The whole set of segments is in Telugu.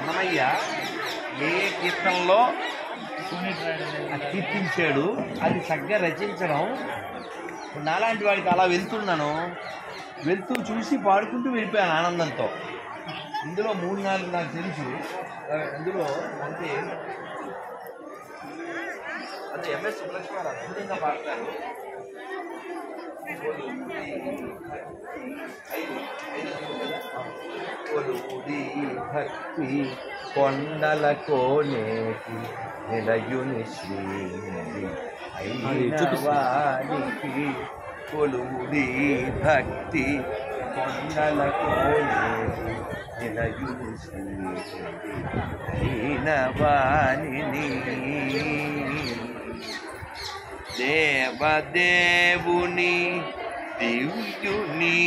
అన్నమయ్య ఏ కీర్తనలో కీర్తించాడు అది చక్కగా రచించడం. నాలాంటి వాడికి అలా వెళ్తూ చూసి పాడుకుంటూ వెళ్ళిపోయాను ఆనందంతో. ఇందులో 3-4 నాకు తెలుసు. ఇందులో అంటే ఎంఎస్ సుబ్బలక్ష్మి అద్భుతంగా పాడతారు. భక్తి కొండల కోనేటి నిలయుని శ్రీనిధి అయినవానికి కొలువుడి భక్తి కొండల కోనేటి నిలయుని శ్రీనిధి అయినవాని దేవదేవుని దివ్యుని.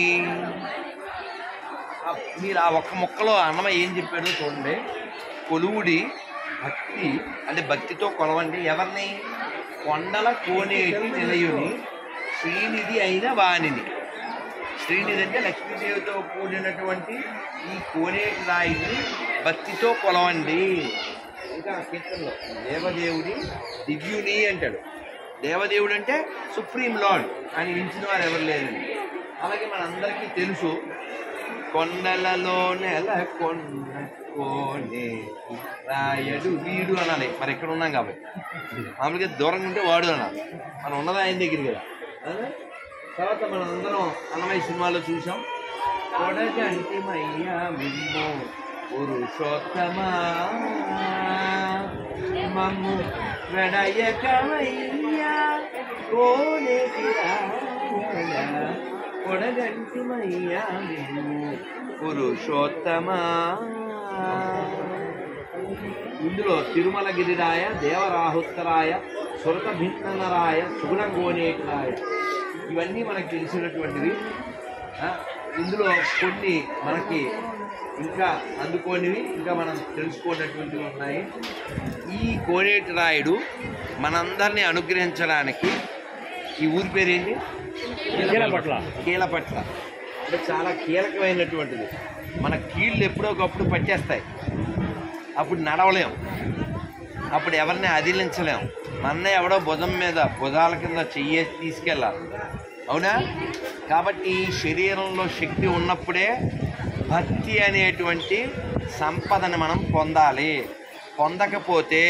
మీరు ఆ ఒక్క ముక్కలో అన్నమయ్య ఏం చెప్పాడో చూడండి. కొలువుడి భక్తి అంటే భక్తితో కొలవండి ఎవరిని? కొండల కోనేటి నిలయుని శ్రీనిధి అయిన వాణిని. శ్రీనిధి అంటే లక్ష్మీదేవితో కూడినటువంటి ఈ కోనేటి రాయిని భక్తితో కొలవండి. ఇంకా కీర్తనలో దేవదేవుడి దివ్యుని అంటాడు. దేవదేవుడు అంటే సుప్రీం లార్డ్, ఆయన మించిన వారు ఎవరు లేరండి. అలాగే మనందరికీ తెలుసు కొండలలో నెలకొనే రాయడు వీడు అనాలి. మరి ఎక్కడ ఉన్నాం కాబట్టి మామూలుగా దూరంగా ఉంటే వాడు అనాలి. మనం ఉన్నది ఆయన దగ్గర కదా. తర్వాత మనం అందరం అన్నమయ్య సినిమాలో చూసాం. కొడగంటిమయ్యా మిమ్ము పురుషోత్తమా మమ్ము వెడయకమయ్యా కోనేటి రాయడా కొడగంటిమయ్యా మిమ్ము పురుషోత్తమా. ఇందులో తిరుమల గిరిరాయ దేవరాహుత్తరాయ సురత భిన్నరాయ సుగుణ కోనేటిరాయ ఇవన్నీ మనకు తెలిసినటువంటివి. ఇందులో కొన్ని మనకి ఇంకా అందుకోనివి ఇంకా మనం తెలుసుకోనటువంటివి ఉన్నాయి. ఈ కోనేటి రాయుడు మనందరినీ అనుగ్రహించడానికి ఈ ఊరి పేరేంటి? కీలపట్ల. అంటే చాలా కీలకమైనటువంటిది. మన కీళ్ళు ఎప్పుడో ఒకప్పుడు పట్టేస్తాయి, అప్పుడు నడవలేం, అప్పుడు ఎవరిని అదిలించలేం. మన ఎవడో భుజం మీద భుజాల కింద చెయ్యేసి తీసుకెళ్ళాలి, అవునా? కాబట్టి శరీరంలో శక్తి ఉన్నప్పుడే భక్తి అనేటువంటి సంపదని మనం పొందాలి. పొందకపోతే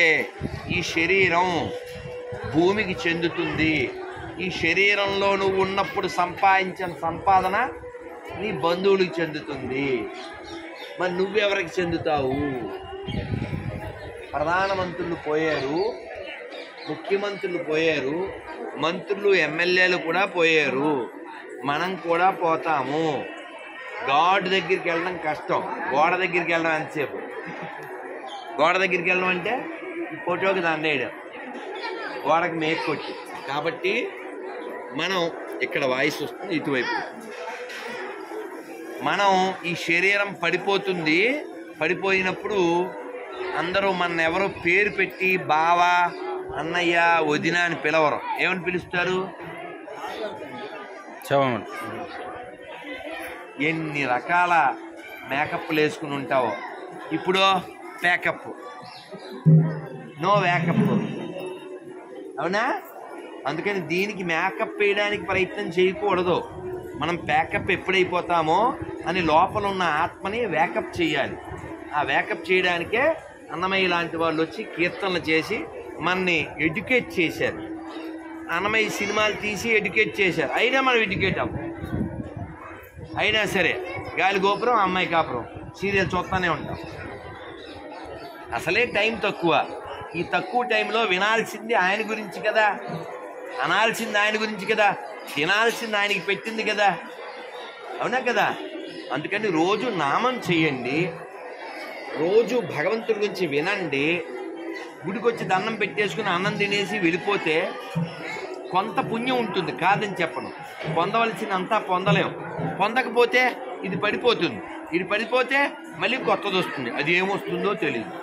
ఈ శరీరం భూమికి చెందుతుంది. ఈ శరీరంలో నువ్వు ఉన్నప్పుడు సంపాదించిన సంపాదన నీ బంధువులకు చెందుతుంది. మరి నువ్వెవరికి చెందుతావు? ప్రధానమంత్రులు పోయారు, ముఖ్యమంత్రులు పోయారు, మంత్రులు ఎమ్మెల్యేలు కూడా పోయారు, మనం కూడా పోతాము. గాడ్ దగ్గరికి వెళ్ళడం కష్టం, గోడ దగ్గరికి వెళ్ళడం ఎంతసేపు? గోడ దగ్గరికి వెళ్ళడం అంటే ఈ ఫోటోకి దాన్ని వేయడం, గోడకి మేక్ కొట్టి. కాబట్టి మనం ఇక్కడ వాయిస్ వస్తుంది ఇటువైపు. మనం ఈ శరీరం పడిపోతుంది, పడిపోయినప్పుడు అందరూ మన ఎవరో పేరు పెట్టి బావా అన్నయ్య వదిన అని పిలవరు. ఏమని పిలుస్తారు? ఎన్ని రకాల మేకప్లు వేసుకుని ఉంటావో. ఇప్పుడు ప్యాకప్, నో వేకప్, అవునా? అందుకని దీనికి మేకప్ వేయడానికి ప్రయత్నం చేయకూడదు. మనం ప్యాకప్ ఎప్పుడైపోతామో అని లోపల ఉన్న ఆత్మని వేకప్ చేయాలి. ఆ వేకప్ చేయడానికే అన్నమయ్య లాంటి వాళ్ళు వచ్చి కీర్తనలు చేసి మనని ఎడ్యుకేట్ చేశారు. అన్నమయ్య సినిమాలు తీసి ఎడ్యుకేట్ చేశారు. అయినా మనం ఎడ్యుకేట్ అవ్వం. అయినా సరే గాలి గోపురం అమ్మాయి కాపురం సీరియల్ చూస్తూనే ఉంటాం. అసలే టైం తక్కువ. ఈ తక్కువ టైంలో వినాల్సింది ఆయన గురించి కదా, అనాల్సింది ఆయన గురించి కదా, తినాల్సింది ఆయనకి పెట్టింది కదా, అవునా కదా? అందుకని రోజు నామం చేయండి, రోజు భగవంతుడి గురించి వినండి. గుడికి వచ్చి దండం పెట్టేసుకుని అన్నం తినేసి వెళ్ళిపోతే కొంత పుణ్యం ఉంటుంది, కాదని చెప్పను. పొందవలసినంతా పొందలేం. పొందకపోతే ఇది పడిపోతుంది, ఇది పడిపోతే మళ్ళీ కొత్తది వస్తుంది, అది ఏమొస్తుందో తెలియదు.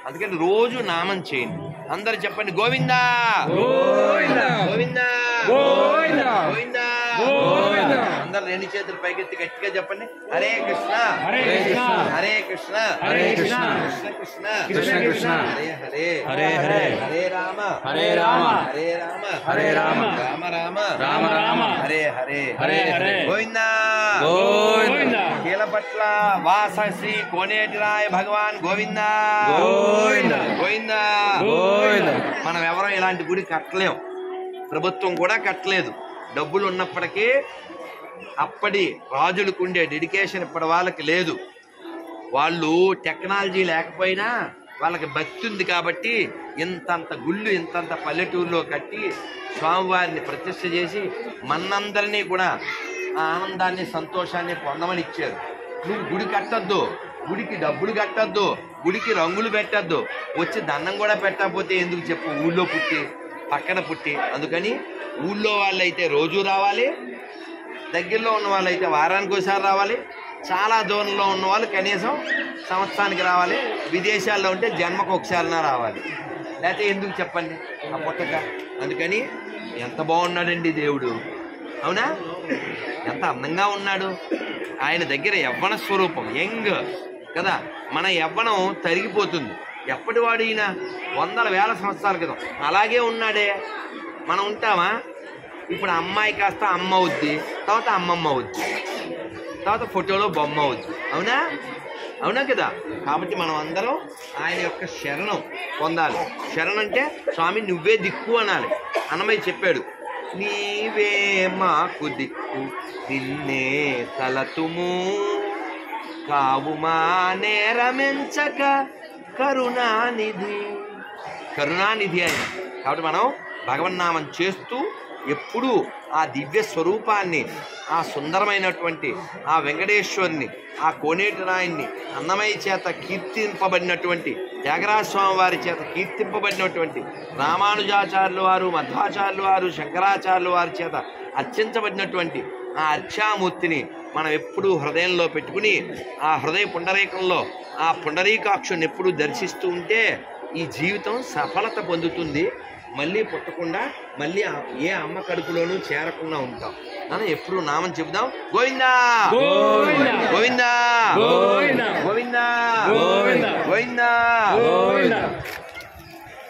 అందుకని రోజు నామం చేయండి. అందరు చెప్పండి గోవిందా గోవిందా గోవిందా గోవిందా గోవిందా. అందరు రెండు చేతులు పైకెత్తి గట్టిగా చెప్పండి. హరే కృష్ణ హరే కృష్ణ హరే కృష్ణ హరే కృష్ణ కృష్ణ కృష్ణ కృష్ణ కృష్ణ హరే హరే హరే హరే హరే రామ హరే రామ హరే రామ హరే రామ రామ రామ రామ రామ హరే హరే హరే హరే గోవిందా గోవిందా కీలపట్ల వాస శ్రీ కోనేటిరాయ భగవాన్ గోవిందా గోవిందా గోవిందా గోవిందా. మనం ఎవరో ఇలాంటి గుడి కట్టలేం, ప్రభుత్వం కూడా కట్టలేదు. డబ్బులు ఉన్నప్పటికీ అప్పటి రాజులకు ఉండే డెడికేషన్ ఇప్పటి వాళ్ళకి లేదు. వాళ్ళు టెక్నాలజీ లేకపోయినా వాళ్ళకి భక్తి ఉంది కాబట్టి ఇంతంత గుళ్ళు ఇంతంత పల్లెటూరులో కట్టి స్వామివారిని ప్రతిష్ఠ చేసి మనందరినీ కూడా ఆ ఆనందాన్ని సంతోషాన్ని పొందమని ఇచ్చారు. నువ్వు గుడి కట్టద్దు, గుడికి డబ్బులు కట్టద్దు, గుడికి రంగులు పెట్టద్దు, వచ్చి దండం కూడా పెట్టకపోతే ఎందుకు చెప్పు, ఊళ్ళో పుట్టి పక్కన పుట్టి. అందుకని ఊళ్ళో వాళ్ళైతే రోజు రావాలి, దగ్గరలో ఉన్న వాళ్ళైతే వారానికి ఒకసారి రావాలి, చాలా దూరంలో ఉన్న వాళ్ళు కనీసం సంవత్సరానికి రావాలి, విదేశాల్లో ఉంటే జన్మకు ఒకసారినా రావాలి. లేకపోతే ఎందుకు చెప్పండి ఆ పుట్టక. అందుకని ఎంత బాగున్నాడండి దేవుడు, అవునా? ఎంత అందంగా ఉన్నాడు. ఆయన దగ్గర యవ్వన స్వరూపం, యంగ్ కదా. మన యవ్వనం తరిగిపోతుంది. ఎప్పటివాడు ఈయన 100,000 సంవత్సరాల క్రితం అలాగే ఉన్నాడే. మనం ఉంటామా? ఇప్పుడు అమ్మాయి కాస్త అమ్మ అవుద్ది, తర్వాత అమ్మమ్మ అవుద్ది, తర్వాత ఫోటోలో బొమ్మ అవుద్ది, అవునా? అవునా కదా. కాబట్టి మనం అందరం ఆయన యొక్క శరణం పొందాలి. శరణం అంటే స్వామి నువ్వే దిక్కు అనాలి. అన్నమయ్య చెప్పాడు, నీవే మాకు దిక్కు నిన్నే తలతుము కావు మా నేరమెంచక కరుణానిధి. కరుణానిధి ఆయన. కాబట్టి మనం భగవన్నామం చేస్తూ ఎప్పుడూ ఆ దివ్య స్వరూపాన్ని, ఆ సుందరమైనటువంటి ఆ వెంకటేశ్వరుని, ఆ కోనేటి రాయన్ని, అన్నమయ్య చేత కీర్తింపబడినటువంటి త్యాగరాజ స్వామి వారి చేత కీర్తింపబడినటువంటి రామానుజాచార్యుల వారు, మధ్వాచార్యుల వారు, శంకరాచార్యుల వారి చేత అర్చించబడినటువంటి ఆ అర్చామూర్తిని మనం ఎప్పుడూ హృదయంలో పెట్టుకుని ఆ హృదయ పుండరీకంలో ఆ పుండరీకాక్షుని ఎప్పుడూ దర్శిస్తూ ఉంటే ఈ జీవితం సఫలత పొందుతుంది. మళ్ళీ పుట్టకుండా, మళ్ళీ ఏ అమ్మ కడుపులోనూ చేరకుండా ఉంటాం. మనం ఎప్పుడు నామం చెబుదాం. గోవిందా గోవిందా గోవిందా గోవిందా గోవిందా గోవిందా గోవిందా.